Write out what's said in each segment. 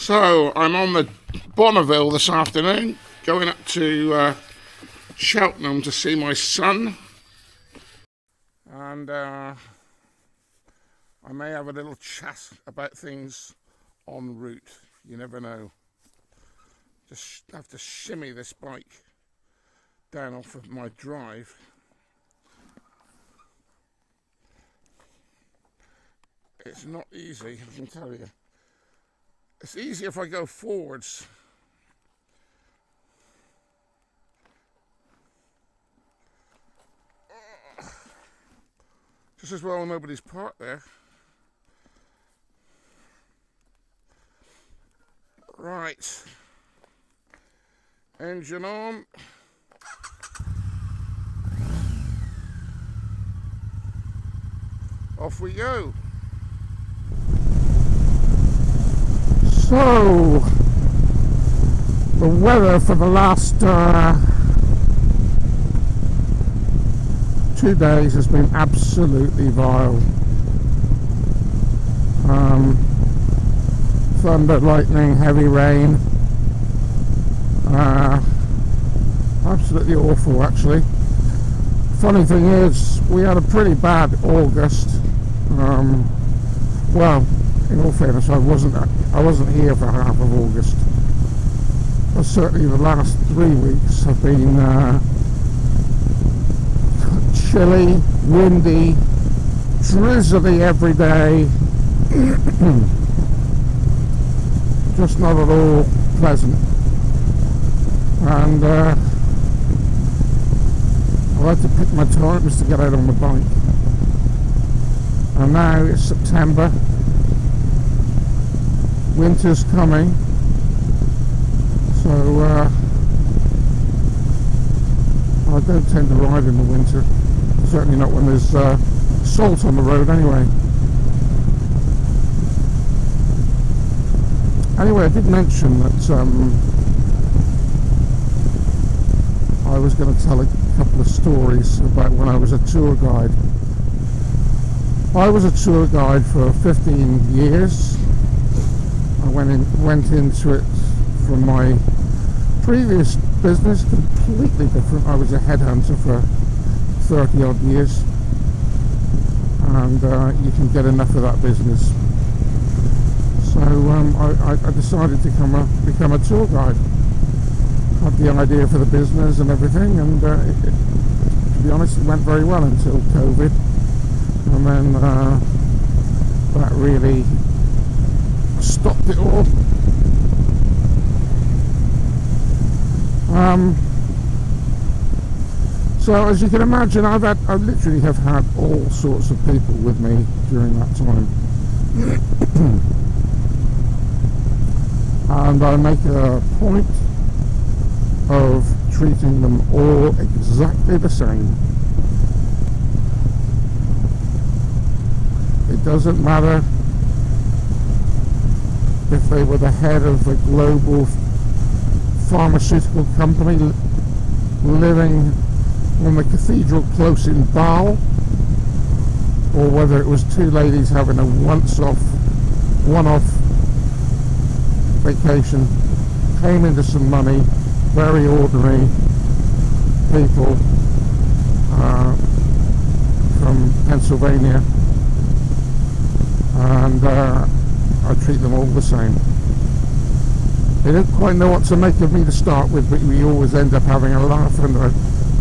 So I'm on the Bonneville this afternoon, going up to Cheltenham to see my son, and I may have a little chat about things en route. You never know. Just have to shimmy this bike down off of my drive. It's not easy, I can tell you. It's easy if I go forwards. Just as well nobody's parked there. Right. Engine on. Off we go. So, the weather for the last 2 days has been absolutely vile. Thunder, lightning, heavy rain. Absolutely awful, actually. Funny thing is, we had a pretty bad August. Well, in all fairness, I wasn't here for half of August. But certainly the last 3 weeks have been chilly, windy, drizzly every day. Just not at all pleasant. And I had to pick my times to get out on the bike. And now it's September. Winter's coming, so I don't tend to ride in the winter, certainly not when there's salt on the road anyway. Anyway, I did mention that I was going to tell a couple of stories about when I was a tour guide. I was a tour guide for 15 years. I went into it from my previous business, completely different. I was a headhunter for 30 odd years, and you can get enough of that business. So I decided to become a tour guide. Had the idea for the business and everything, and to be honest, it went very well until COVID, and then that really stopped it all. So as you can imagine, I literally have had all sorts of people with me during that time. And I make a point of treating them all exactly the same. It doesn't matter if they were the head of a global pharmaceutical company living on the cathedral close in Basel, or whether it was two ladies having a one-off vacation, came into some money, very ordinary people from Pennsylvania, and I treat them all the same. They don't quite know what to make of me to start with, but we always end up having a laugh, and I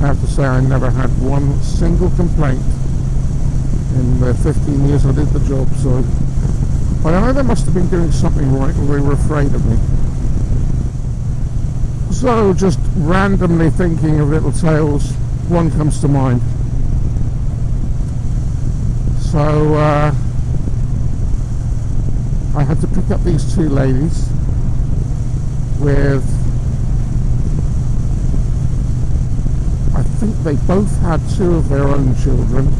have to say I never had one single complaint in the 15 years I did the job, so I either must have been doing something right or they were afraid of me. So, just randomly thinking of little tales, one comes to mind. So, I had to pick up these two ladies with, I think they both had two of their own children,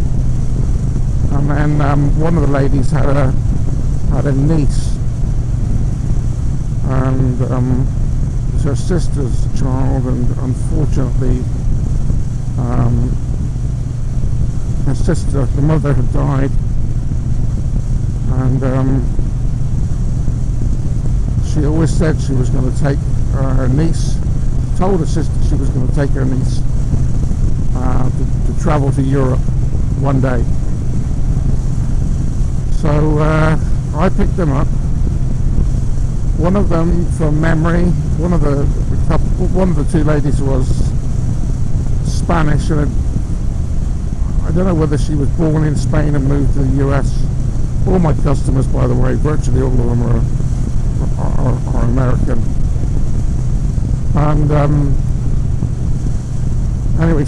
and then one of the ladies had a niece, and it's her sister's child, and unfortunately her sister, the mother, had died, and She always said she was going to take her niece, told her sister she was going to take her niece to travel to Europe one day. So I picked them up. One of them, from memory, one of the two ladies was Spanish, and I don't know whether she was born in Spain and moved to the US. All my customers, by the way, virtually all of them are American. And anyway,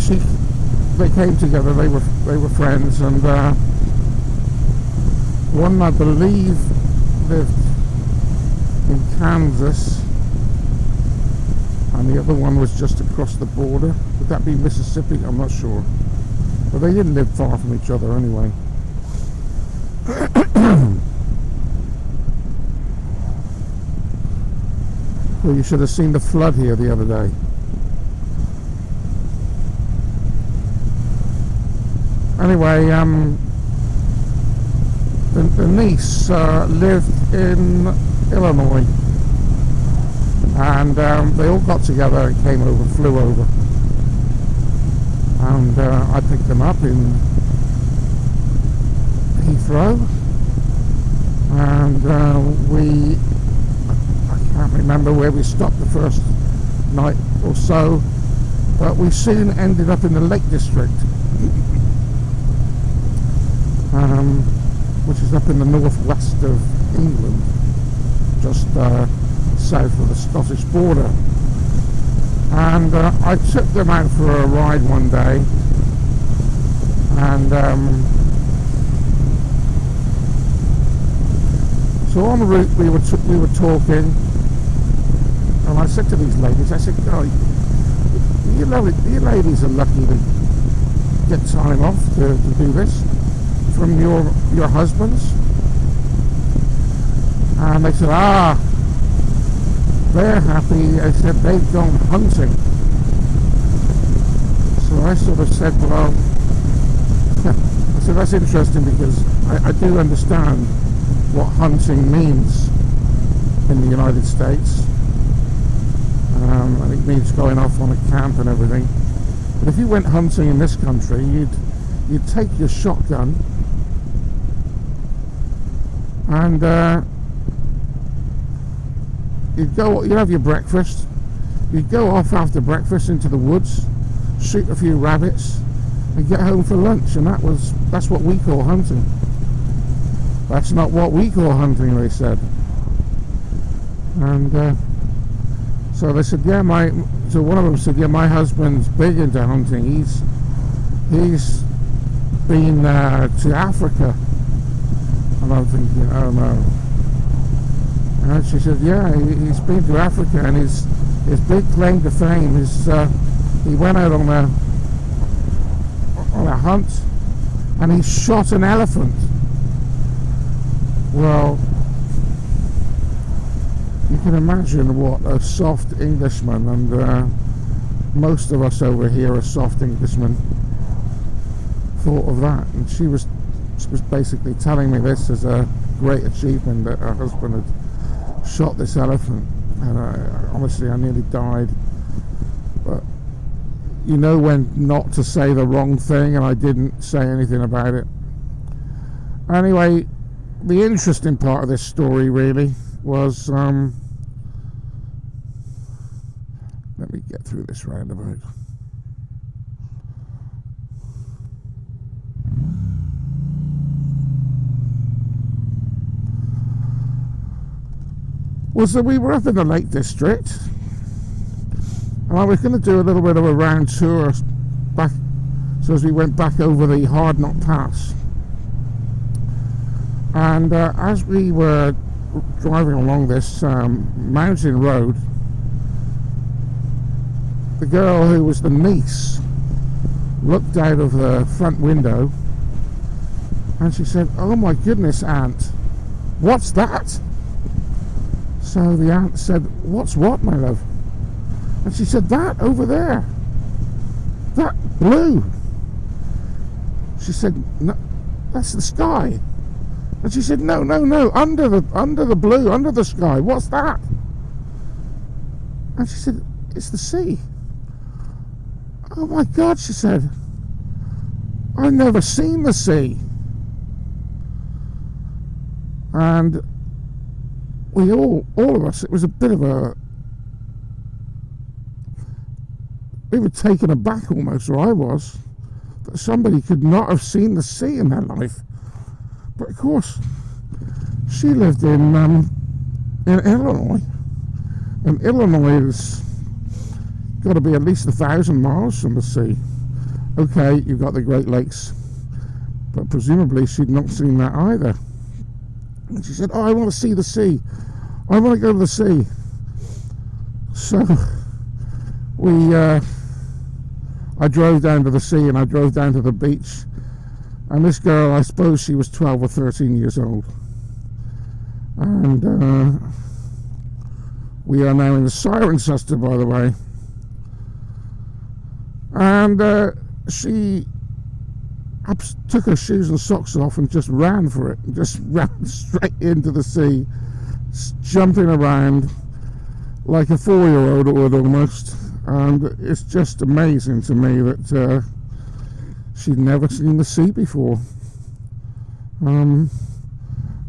they came together. They were friends, and one, I believe, lived in Kansas, and the other one was just across the border. Would that be Mississippi? I'm not sure, but they didn't live far from each other anyway. Well, you should have seen the flood here the other day. Anyway, the niece lived in Illinois, and they all got together and came over, flew over, and I picked them up in Heathrow, and I can't remember where we stopped the first night or so, but we soon ended up in the Lake District, which is up in the northwest of England, just south of the Scottish border. And I took them out for a ride one day, and so en route we were talking, and I said to these ladies, I said, "Oh, you ladies are lucky to get time off to do this from your husbands." And they said, they're happy. I said, they've gone hunting. So I sort of said, well, I said, that's interesting, because I do understand what hunting means in the United States. And it means going off on a camp and everything. But if you went hunting in this country, you'd take your shotgun and you'd have your breakfast. You'd go off after breakfast into the woods, shoot a few rabbits, and get home for lunch. And that's what we call hunting. That's not what we call hunting, they said. And so they said, yeah, so one of them said, yeah, my husband's big into hunting. He's been to Africa. And I'm thinking, oh no. And she said, yeah, he's been to Africa, and his big claim to fame is he went out on a hunt, and he shot an elephant. Well, you can imagine what a soft Englishman, and most of us over here are soft Englishmen, thought of that. And she was basically telling me this as a great achievement, that her husband had shot this elephant. And honestly, I nearly died. But you know when not to say the wrong thing, and I didn't say anything about it. Anyway, the interesting part of this story really was, let me get through this roundabout. Well, so we were up in the Lake District, and I was going to do a little bit of a round tour back, so as we went back over the Hard Knot Pass. And as we were driving along this mountain road, the girl who was the niece looked out of the front window, and she said, "Oh my goodness, Aunt, what's that?" So the aunt said, "What's what, my love?" And she said, "That over there, that blue." She said, "No, that's the sky." And she said, no, no, no, under the blue, under the sky, what's that? And she said, it's the sea. Oh my God, she said, I've never seen the sea. And we all of us, it was a bit of a, we were taken aback almost, or I was, that somebody could not have seen the sea in their life. But of course, she lived in Illinois, and Illinois has got to be at least 1,000 miles from the sea. Okay, you've got the Great Lakes, but presumably she'd not seen that either. And she said, oh, I want to see the sea. I want to go to the sea. So I drove down to the sea, and I drove down to the beach. And this girl, I suppose she was 12 or 13 years old. And we are now in the Cirencester, by the way. And she took her shoes and socks off and just ran for it. Just ran straight into the sea, jumping around like a 4-year-old would almost. And it's just amazing to me that she'd never seen the sea before. And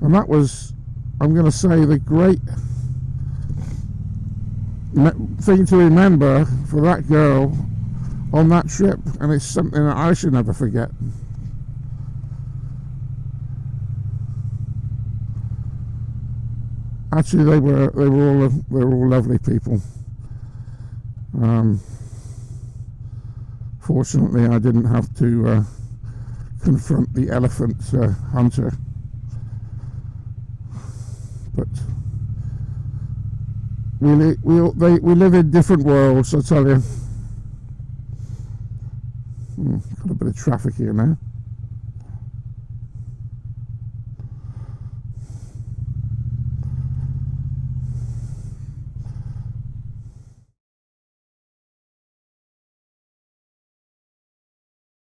that was, I'm going to say, the great thing to remember for that girl on that trip, and it's something that I should never forget. Actually, they were all lovely people. Fortunately, I didn't have to confront the elephant hunter, but we live in different worlds, I tell you. Got a bit of traffic here now.